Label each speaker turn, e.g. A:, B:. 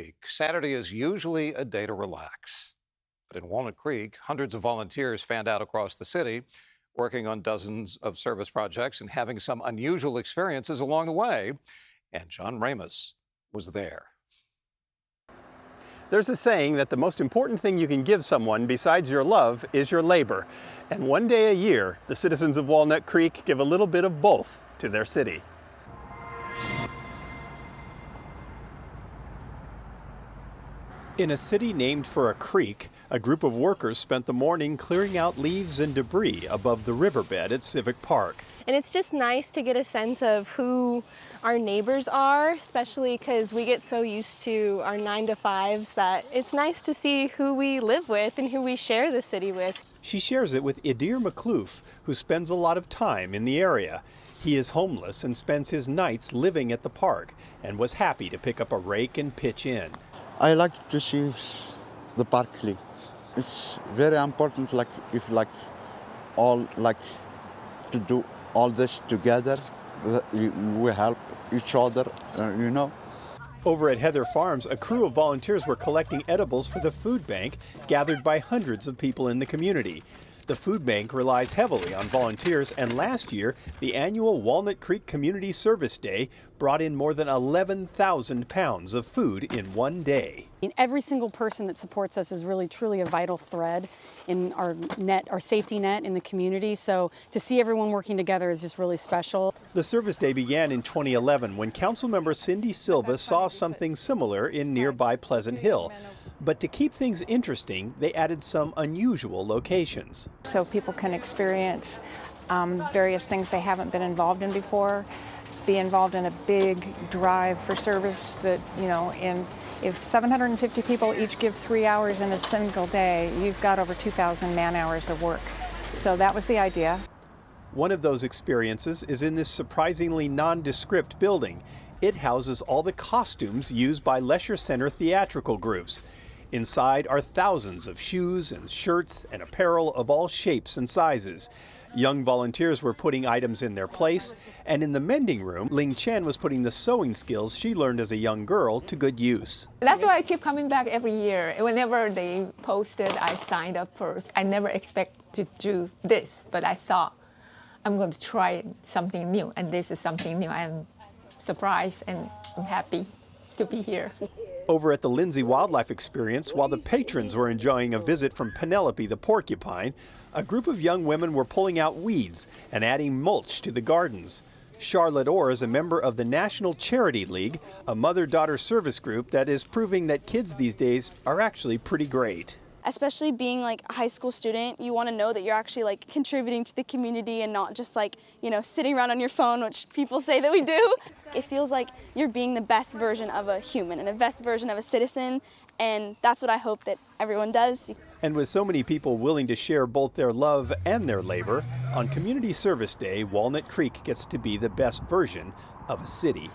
A: Creek, Saturday is usually a day to relax. But in Walnut Creek, hundreds of volunteers fanned out across the city, working on dozens of service projects and having some unusual experiences along the way. And John Ramus was there.
B: There's a saying that the most important thing you can give someone besides your love is your labor. And one day a year, the citizens of Walnut Creek give a little bit of both to their city. In a city named for a creek, a group of workers spent the morning clearing out leaves and debris above the riverbed at Civic Park.
C: And it's just nice to get a sense of who our neighbors are, especially because we get so used to our 9-to-5s that it's nice to see who we live with and who we share the city with.
B: She shares it with Idir McClouf, who spends a lot of time in the area. He is homeless and spends his nights living at the park and was happy to pick up a rake and pitch in.
D: I like to see the park clean. It's very important, if all to do all this together. We help each other,
B: Over at Heather Farms, a crew of volunteers were collecting edibles for the food bank gathered by hundreds of people in the community. The food bank relies heavily on volunteers, and last year, the annual Walnut Creek Community Service Day brought in more than 11,000 pounds of food in one day.
E: Every single person that supports us is really truly a vital thread in our safety net in the community. So to see everyone working together is just really special.
B: The service day began in 2011 when Councilmember Cindy Silva saw something similar in nearby Pleasant Hill. But to keep things interesting, they added some unusual locations.
F: So people can experience various things they haven't been involved in before, be involved in a big drive for service that, if 750 people each give 3 hours in a single day, you've got over 2,000 man-hours of work. So that was the idea.
B: One of those experiences is in this surprisingly nondescript building. It houses all the costumes used by leisure center theatrical groups. Inside are thousands of shoes and shirts and apparel of all shapes and sizes. Young volunteers were putting items in their place, and in the mending room, Ling Chen was putting the sewing skills she learned as a young girl to good use.
G: That's why I keep coming back every year. Whenever they posted, I signed up first. I never expect to do this, but I thought I'm going to try something new, and this is something new. I'm surprised and I'm happy to be here.
B: Over at the Lindsay Wildlife Experience, while the patrons were enjoying a visit from Penelope the porcupine, a group of young women were pulling out weeds and adding mulch to the gardens. Charlotte Orr is a member of the National Charity League, a mother-daughter service group that is proving that kids these days are actually pretty great.
H: Especially being a high school student, you want to know that you're actually contributing to the community and not just sitting around on your phone, which people say that we do. It feels like you're being the best version of a human and the best version of a citizen, and that's what I hope that everyone does.
B: And with so many people willing to share both their love and their labor, on Community Service Day, Walnut Creek gets to be the best version of a city.